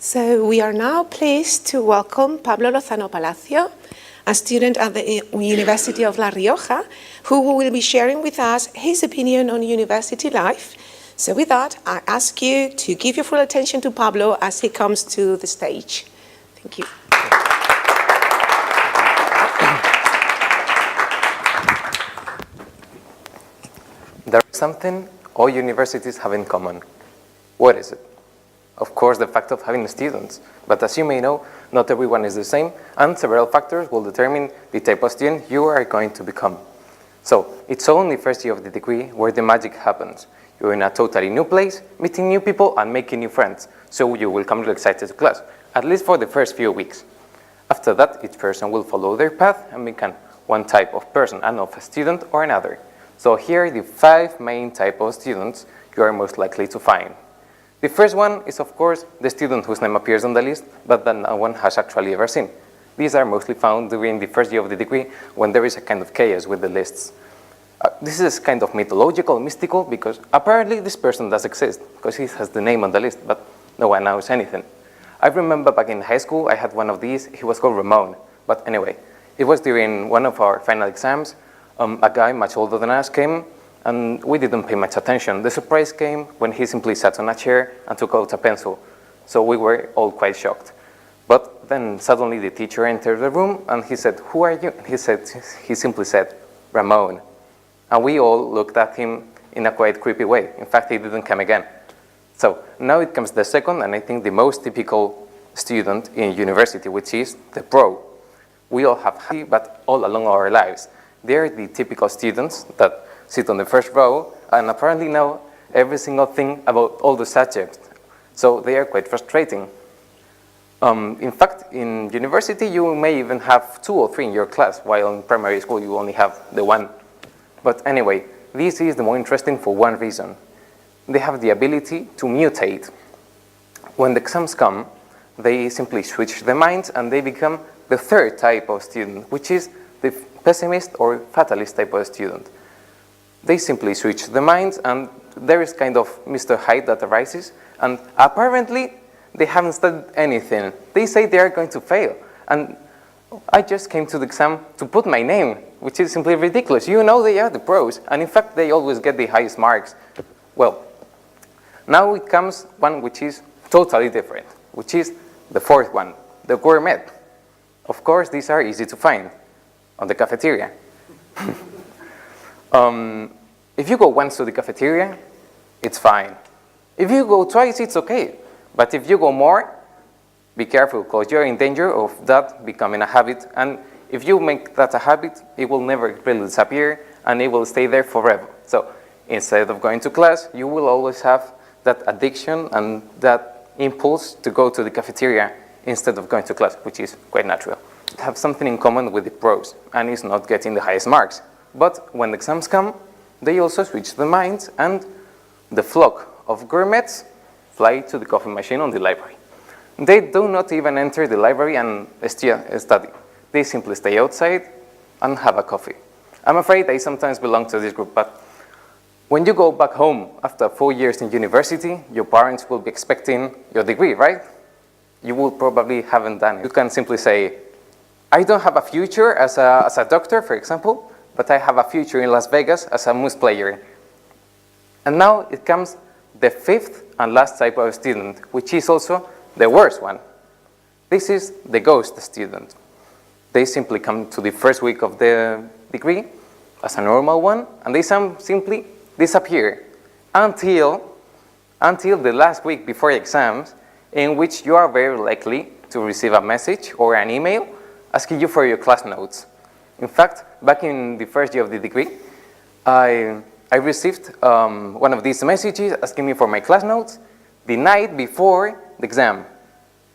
So we are now pleased to welcome Pablo Lozano Palacio, a student at the University of La Rioja, who will be sharing with us his opinion on university life. So with that, I ask you to give your full attention to Pablo as he comes to the stage. Thank you. There is something all universities have in common. What is it? Of course, the fact of having students. But as you may know, not everyone is the same, and several factors will determine the type of student you are going to become. So, it's only first year of the degree where the magic happens. You're in a totally new place, meeting new people and making new friends. So you will come really excited to class, at least for the first few weeks. After that, each person will follow their path and become one type of person, and of a student or another. So here are the 5 main types of students you are most likely to find. The first one is, of course, the student whose name appears on the list, but that no one has actually ever seen. These are mostly found during the first year of the degree, when there is a kind of chaos with the lists. This is kind of mythological, mystical, because apparently this person does exist, because he has the name on the list, but no one knows anything. I remember back in high school, I had one of these. He was called Ramon. But anyway, it was during one of our final exams. A guy much older than us came, and we didn't pay much attention. The surprise came when he simply sat on a chair and took out a pencil. So we were all quite shocked. But then suddenly the teacher entered the room and he said, "Who are you?" He simply said, "Ramon." And we all looked at him in a quite creepy way. In fact, he didn't come again. So now it comes the second, and I think the most typical student in university, which is the pro. We all have happy, but all along our lives. They're the typical students that sit on the first row and apparently know every single thing about all the subjects. So they are quite frustrating. In fact, in university, you may even have 2 or 3 in your class, while in primary school, you only have the 1. But anyway, this is the more interesting for one reason. They have the ability to mutate. When the exams come, they simply switch their minds and they become the third type of student, which is the pessimist or fatalist type of student. They simply switch their minds, and there is kind of Mr. Hyde that arises, and apparently they haven't studied anything. They say they are going to fail, and I just came to the exam to put my name, which is simply ridiculous. You know they are the pros, and in fact they always get the highest marks. Well, now it comes one which is totally different, which is the fourth one, the gourmet. Of course, these are easy to find on the cafeteria. If you go once to the cafeteria, it's fine. If you go twice, it's okay. But if you go more, be careful, because you're in danger of that becoming a habit. And if you make that a habit, it will never really disappear, and it will stay there forever. So instead of going to class, you will always have that addiction and that impulse to go to the cafeteria instead of going to class, which is quite natural. Have something in common with the pros, and it's not getting the highest marks. But when the exams come, they also switch their minds, and the flock of gourmets fly to the coffee machine on the library. They do not even enter the library and study. They simply stay outside and have a coffee. I'm afraid I sometimes belong to this group, but when you go back home after 4 years in university, your parents will be expecting your degree, right? You will probably haven't done it. You can simply say, "I don't have a future as a doctor, for example, but I have a future in Las Vegas as a moose player." And now it comes the 5th and last type of student, which is also the worst one. This is the ghost student. They simply come to the first week of the degree as a normal one, and they simply disappear until the last week before exams, in which you are very likely to receive a message or an email asking you for your class notes. In fact, back in the first year of the degree, I received one of these messages asking me for my class notes the night before the exam.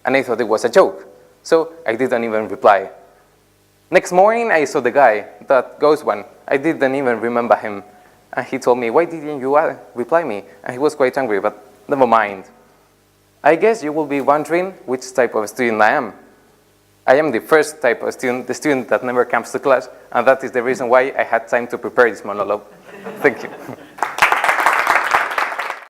And I thought it was a joke, so I didn't even reply. Next morning, I saw the guy, that ghost one. I didn't even remember him. And he told me, "Why didn't you reply me?" And he was quite angry, but never mind. I guess you will be wondering which type of student I am. I am the first type of student, the student that never comes to class, and that is the reason why I had time to prepare this monologue. Thank you.